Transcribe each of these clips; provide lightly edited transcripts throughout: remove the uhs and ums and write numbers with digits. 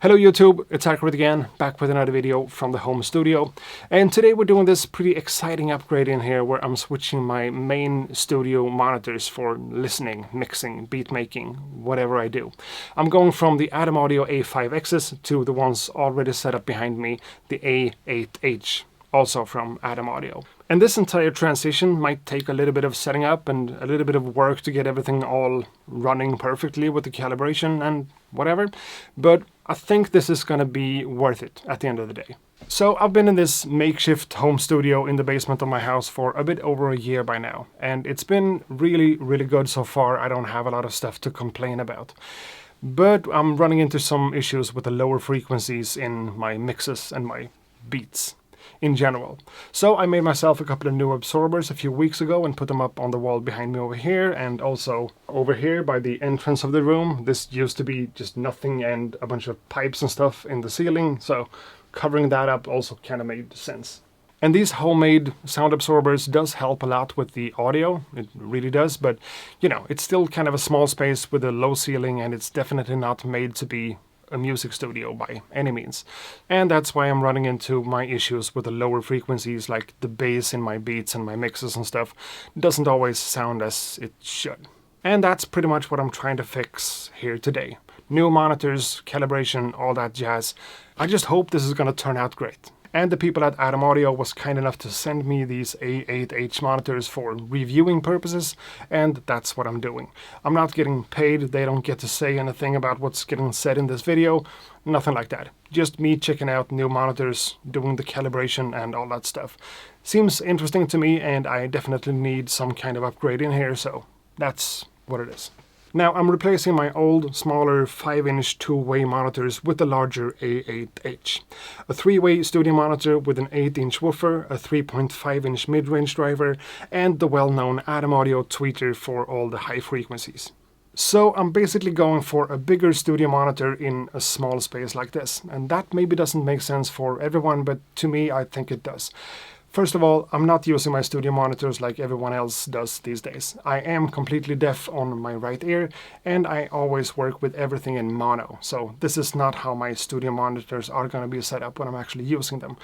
Hello YouTube, it's Akkurat again, back with another video from the home studio. And today we're doing this pretty exciting upgrade in here where I'm switching my main studio monitors for listening, mixing, beat making, whatever I do. I'm going from the Atom Audio A5Xs to the ones already set up behind me, the A8H, also from Atom Audio. And this entire transition might take a little bit of setting up and a little bit of work to get everything all running perfectly with the calibration and whatever, but I think this is gonna be worth it at the end of the day. So I've been in this makeshift home studio in the basement of my house for a bit over a year by now, and it's been really good so far. I don't have a lot of stuff to complain about. But I'm running into some issues with the lower frequencies in my mixes and my beats in general. So I made myself a couple of new absorbers a few weeks ago and put them up on the wall behind me over here, and also over here by the entrance of the room. This used to be just nothing and a bunch of pipes and stuff in the ceiling, so covering that up also kind of made sense. And these homemade sound absorbers does help a lot with the audio, it really does, but you know, it's still kind of a small space with a low ceiling, and it's definitely not made to be a music studio by any means. And that's why I'm running into my issues with the lower frequencies, like the bass in my beats and my mixes and stuff doesn't always sound as it should. And that's pretty much what I'm trying to fix here today. New monitors, calibration, all that jazz. I just hope this is gonna turn out great. And the people at Atom Audio was kind enough to send me these A8H monitors for reviewing purposes, and that's what I'm doing. I'm not getting paid, they don't get to say anything about what's getting said in this video, nothing like that. Just me checking out new monitors, doing the calibration and all that stuff. Seems interesting to me, and I definitely need some kind of upgrade in here, so that's what it is. Now I'm replacing my old, smaller 5-inch two-way monitors with the larger A8H. A 3-way studio monitor with an 8-inch woofer, a 3.5-inch mid-range driver, and the well-known Atom Audio tweeter for all the high frequencies. So I'm basically going for a bigger studio monitor in a small space like this. And that maybe doesn't make sense for everyone, but to me I think it does. First of all, I'm not using my studio monitors like everyone else does these days. I am completely deaf on my right ear, and I always work with everything in mono. So this is not how my studio monitors are going to be set up when I'm actually using them.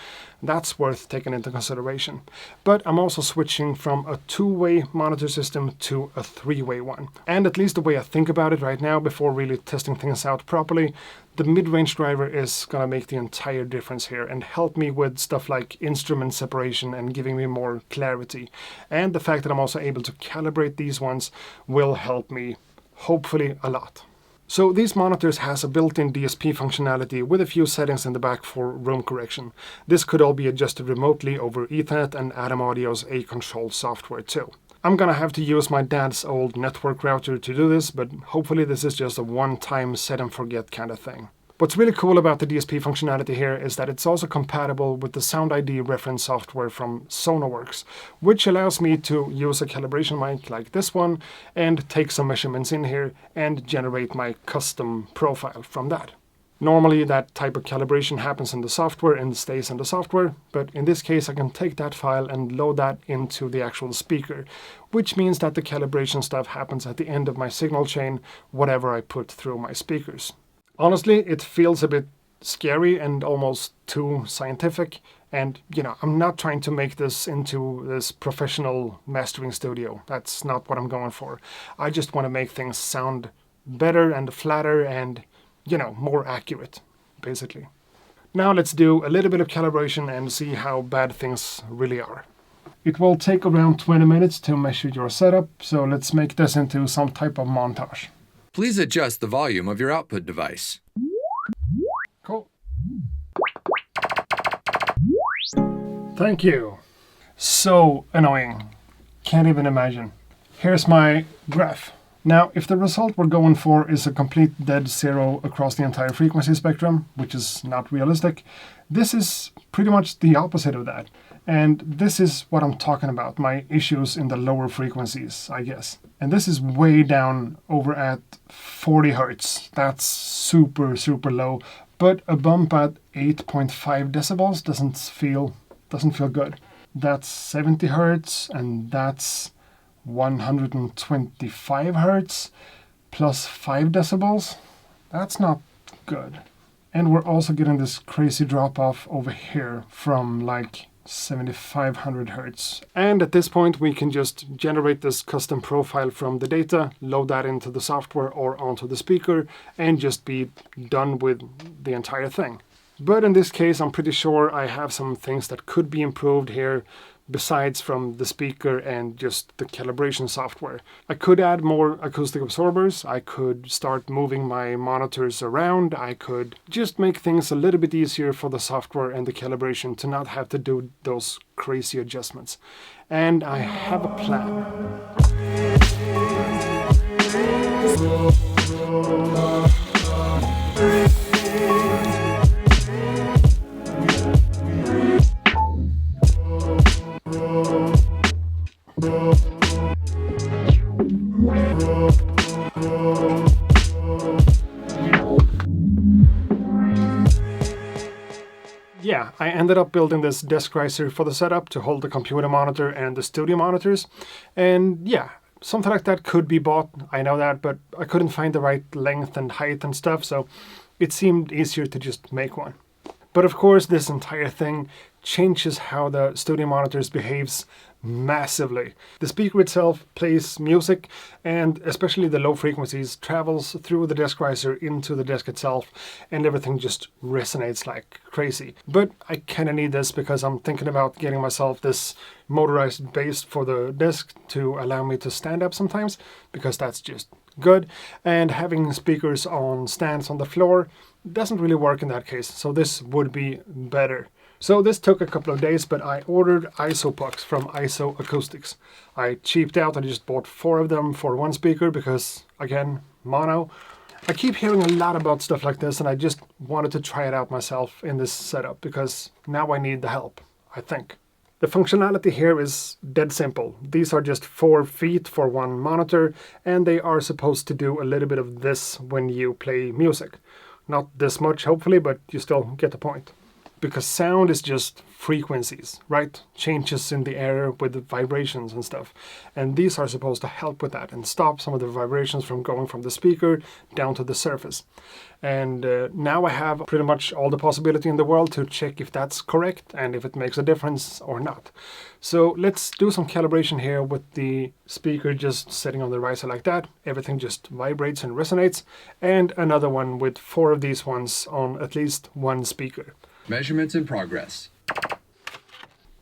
That's worth taking into consideration. But I'm also switching from a two-way monitor system to a three-way one. And at least the way I think about it right now, before really testing things out properly, the mid-range driver is going to make the entire difference here and help me with stuff like instrument separation and giving me more clarity. And the fact that I'm also able to calibrate these ones will help me, hopefully, a lot. So these monitors has a built-in DSP functionality with a few settings in the back for room correction. This could all be adjusted remotely over Ethernet and Atom Audio's A-Control software too. I'm gonna have to use my dad's old network router to do this, but hopefully this is just a one-time set and forget kind of thing. What's really cool about the DSP functionality here is that it's also compatible with the Sound ID reference software from Sonarworks, which allows me to use a calibration mic like this one and take some measurements in here and generate my custom profile from that. Normally that type of calibration happens in the software and stays in the software, but in this case I can take that file and load that into the actual speaker, which means that the calibration stuff happens at the end of my signal chain, whatever I put through my speakers. Honestly, it feels a bit scary and almost too scientific, and you know, I'm not trying to make this into this professional mastering studio. That's not what I'm going for. I just want to make things sound better and flatter and, you know, more accurate, basically. Now let's do a little bit of calibration and see how bad things really are. It will take around 20 minutes to measure your setup, so let's make this into some type of montage. Please adjust the volume of your output device. Cool. Thank you. So annoying. Can't even imagine. Here's my graph. Now, if the result we're going for is a complete dead zero across the entire frequency spectrum, which is not realistic, this is pretty much the opposite of that. And this is what I'm talking about, my issues in the lower frequencies, I guess. And this is way down over at 40 Hertz. That's super low. But a bump at 8.5 decibels doesn't feel good. That's 70 Hertz, and that's 125 Hertz plus 5 decibels. That's not good. And we're also getting this crazy drop off over here from like 7500 Hertz. And at this point we can just generate this custom profile from the data, load that into the software or onto the speaker, and just be done with the entire thing. But in this case, I'm pretty sure I have some things that could be improved here, besides from the speaker and just the calibration software. I could add more acoustic absorbers, I could start moving my monitors around, I could just make things a little bit easier for the software and the calibration to not have to do those crazy adjustments. And I have a plan. Yeah, I ended up building this desk riser for the setup to hold the computer monitor and the studio monitors. And yeah, something like that could be bought, I know that, but I couldn't find the right length and height and stuff, so it seemed easier to just make one. But of course, this entire thing changes how the studio monitors behaves massively. The speaker itself plays music, and especially the low frequencies travels through the desk riser into the desk itself, and everything just resonates like crazy. But I kind of need this because I'm thinking about getting myself this motorized base for the desk to allow me to stand up sometimes, because that's just good. And having speakers on stands on the floor doesn't really work in that case, so this would be better. So this took a couple of days, but I ordered ISO pucks from ISO Acoustics. I cheaped out, I just bought 4 of them for one speaker because, again, mono. I keep hearing a lot about stuff like this, and I just wanted to try it out myself in this setup because now I need the help, I think. The functionality here is dead simple. These are just 4 feet for one monitor, and they are supposed to do a little bit of this when you play music. Not this much, hopefully, but you still get the point. Because sound is just frequencies, right? Changes in the air with the vibrations and stuff. And these are supposed to help with that and stop some of the vibrations from going from the speaker down to the surface. And now I have pretty much all the possibility in the world to check if that's correct and if it makes a difference or not. So let's do some calibration here with the speaker just sitting on the riser like that. Everything just vibrates and resonates. And another one with 4 of these ones on at least one speaker. Measurements in progress.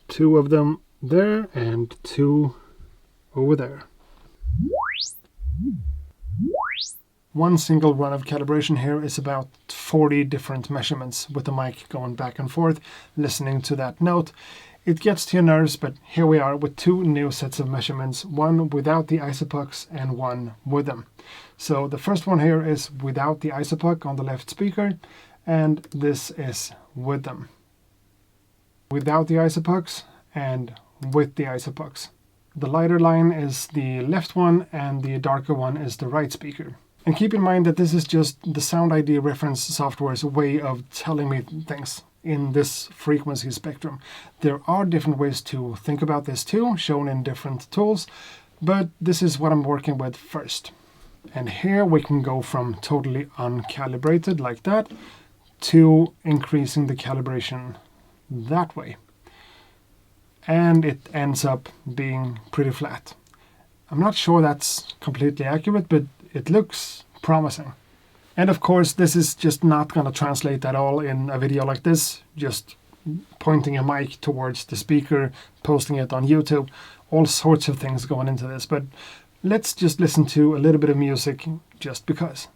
2 of them there and 2 over there. One single run of calibration here is about 40 different measurements with the mic going back and forth, listening to that note. It gets to your nerves, but here we are with 2 new sets of measurements, one without the isopucks and one with them. So the first one here is without the isopuck on the left speaker, and this is with them. Without the isopucks and with the isopucks. The lighter line is the left one and the darker one is the right speaker. And keep in mind that this is just the Sound ID reference software's way of telling me things in this frequency spectrum. There are different ways to think about this too, shown in different tools, but this is what I'm working with first. And here we can go from totally uncalibrated like that to increasing the calibration that way. And it ends up being pretty flat. I'm not sure that's completely accurate, but it looks promising. And of course, this is just not going to translate at all in a video like this, just pointing a mic towards the speaker, posting it on YouTube, all sorts of things going into this. But let's just listen to a little bit of music just because.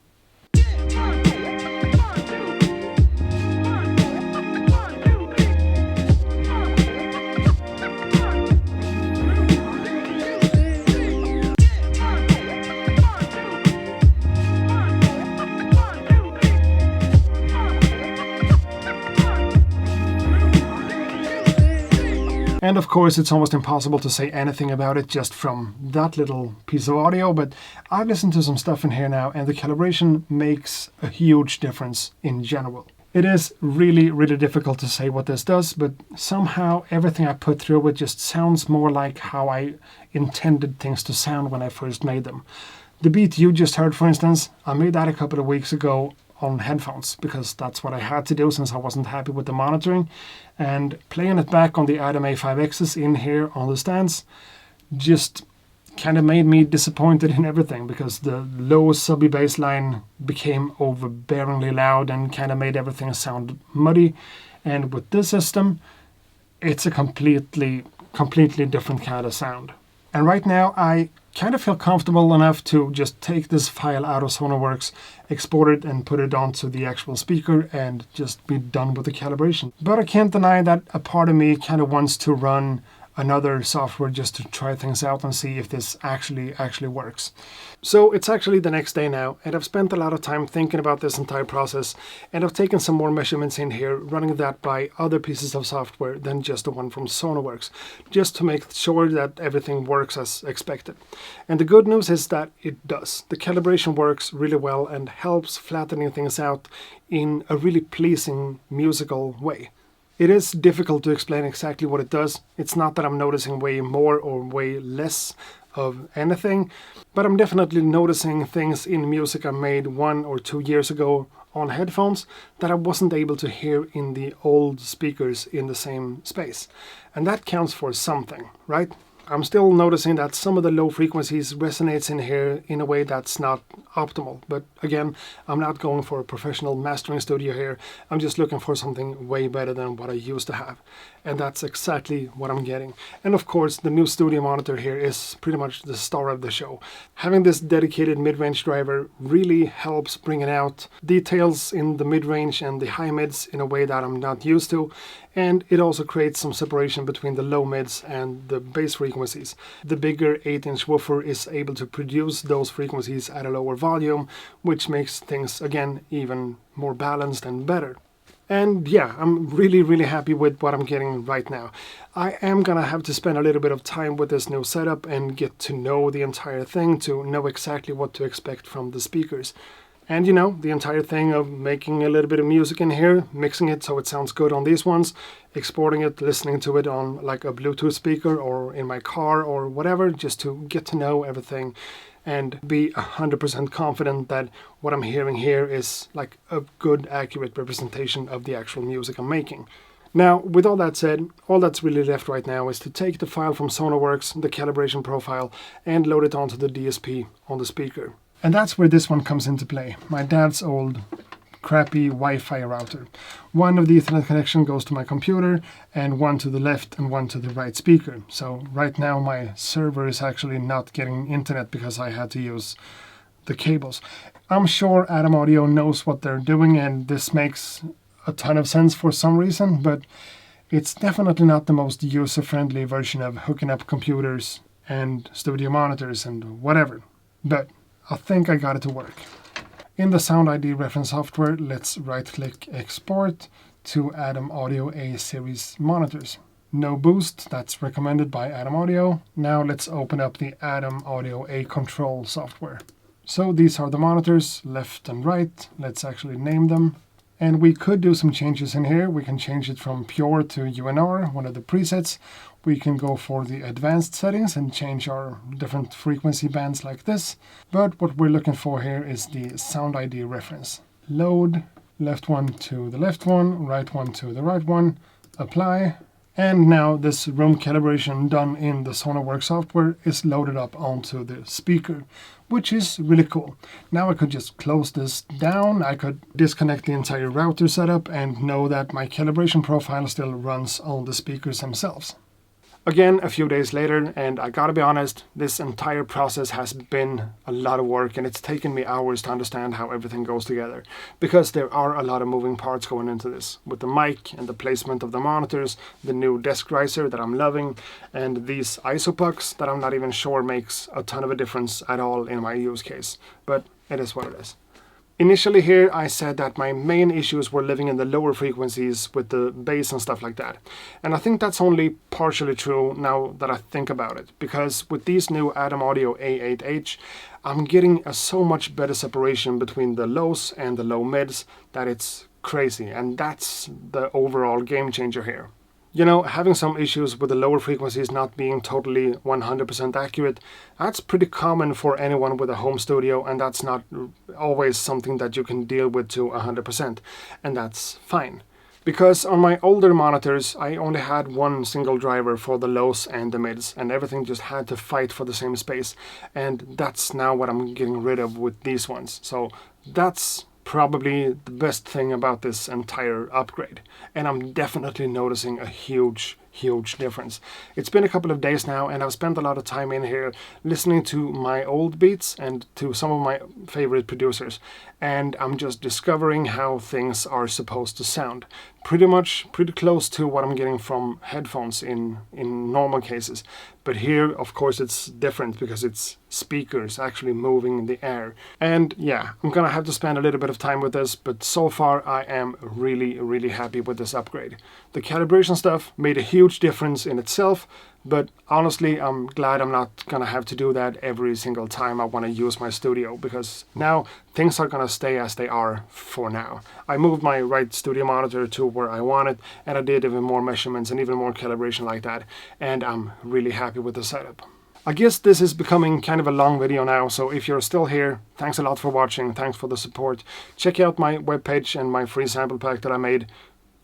And of course, it's almost impossible to say anything about it just from that little piece of audio, but I've listened to some stuff in here now, and the calibration makes a huge difference in general. It is really, really difficult to say what this does, but somehow everything I put through it just sounds more like how I intended things to sound when I first made them. The beat you just heard, for instance, I made that a couple of weeks ago on headphones, because that's what I had to do since I wasn't happy with the monitoring. And playing it back on the Atom A5Xs in here on the stands just kind of made me disappointed in everything, because the low subby bass line became overbearingly loud and kind of made everything sound muddy. And with this system, it's a completely different kind of sound. And right now I kind of feel comfortable enough to just take this file out of Sonarworks, export it and put it onto the actual speaker and just be done with the calibration. But I can't deny that a part of me kind of wants to run another software just to try things out and see if this actually works. So it's actually the next day now, and I've spent a lot of time thinking about this entire process, and I've taken some more measurements in here, running that by other pieces of software than just the one from Sonarworks, just to make sure that everything works as expected. And the good news is that it does. The calibration works really well and helps flattening things out in a really pleasing musical way. It is difficult to explain exactly what it does. It's not that I'm noticing way more or way less of anything, but I'm definitely noticing things in music I made 1 or 2 years ago on headphones that I wasn't able to hear in the old speakers in the same space. And that counts for something, right? I'm still noticing that some of the low frequencies resonates in here in a way that's not optimal. But again, I'm not going for a professional mastering studio here. I'm just looking for something way better than what I used to have. And that's exactly what I'm getting. And of course, the new studio monitor here is pretty much the star of the show. Having this dedicated mid-range driver really helps bringing out details in the mid-range and the high mids in a way that I'm not used to. And it also creates some separation between the low mids and the bass frequencies. The bigger 8-inch woofer is able to produce those frequencies at a lower volume, which makes things, again, even more balanced and better. And yeah, I'm really happy with what I'm getting right now. I am gonna have to spend a little bit of time with this new setup and get to know the entire thing to know exactly what to expect from the speakers. And you know, the entire thing of making a little bit of music in here, mixing it so it sounds good on these ones, exporting it, listening to it on like a Bluetooth speaker or in my car or whatever, just to get to know everything and be 100% confident that what I'm hearing here is like a good, accurate representation of the actual music I'm making. Now, with all that said, all that's really left right now is to take the file from Sonarworks, the calibration profile, and load it onto the DSP on the speaker. And that's where this one comes into play. My dad's old crappy Wi-Fi router. One of the Ethernet connection goes to my computer and one to the left and one to the right speaker. So right now my server is actually not getting internet because I had to use the cables. I'm sure Atom Audio knows what they're doing and this makes a ton of sense for some reason, but it's definitely not the most user-friendly version of hooking up computers and studio monitors and whatever. But I think I got it to work. In the Sound ID reference software, let's right-click Export to Atom Audio A series monitors. No boost, that's recommended by Atom Audio. Now let's open up the Atom Audio A control software. So these are the monitors, left and right. Let's actually name them. And we could do some changes in here. We can change it from pure to UNR, one of the presets. We can go for the advanced settings and change our different frequency bands like this. But what we're looking for here is the Sound ID reference. Load, left one to the left one, right one to the right one, apply. And now this room calibration done in the Sonarworks software is loaded up onto the speaker, which is really cool. Now I could just close this down. I could disconnect the entire router setup and know that my calibration profile still runs on the speakers themselves. Again, a few days later, and I gotta be honest, this entire process has been a lot of work and it's taken me hours to understand how everything goes together, because there are a lot of moving parts going into this, with the mic and the placement of the monitors, the new desk riser that I'm loving, and these ISO pucks that I'm not even sure makes a ton of a difference at all in my use case, but it is what it is. Initially here I said that my main issues were living in the lower frequencies with the bass and stuff like that. And I think that's only partially true now that I think about it, because with these new Atom Audio A8H, I'm getting a so much better separation between the lows and the low mids that it's crazy, and that's the overall game changer here. You know, having some issues with the lower frequencies not being totally 100% accurate, that's pretty common for anyone with a home studio, and that's not always something that you can deal with to 100%, and that's fine. Because on my older monitors, I only had one single driver for the lows and the mids, and everything just had to fight for the same space. And that's now what I'm getting rid of with these ones. So that's probably the best thing about this entire upgrade. And I'm definitely noticing a huge difference. It's been a couple of days now, and I've spent a lot of time in here listening to my old beats and to some of my favorite producers, and I'm just discovering how things are supposed to sound. Pretty close to what I'm getting from headphones in normal cases. But here, of course, it's different because it's speakers actually moving in the air. And yeah, I'm gonna have to spend a little bit of time with this, but so far I am really happy with this upgrade. The calibration stuff made a huge difference in itself, but honestly, I'm glad I'm not gonna have to do that every single time I want to use my studio, because now things are gonna stay as they are for now. I moved my right studio monitor to where I want it, and I did even more measurements and even more calibration like that, and I'm really happy with the setup. I guess this is becoming kind of a long video now, so if you're still here, thanks a lot for watching, thanks for the support. Check out my webpage and my free sample pack that I made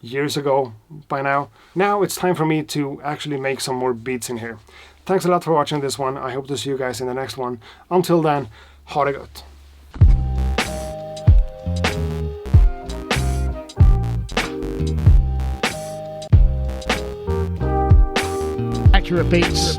years ago by now. Now it's time for me to actually make some more beats in here. Thanks a lot for watching this one. I hope to see you guys in the next one. Until then, ha det gott. Accurate beats.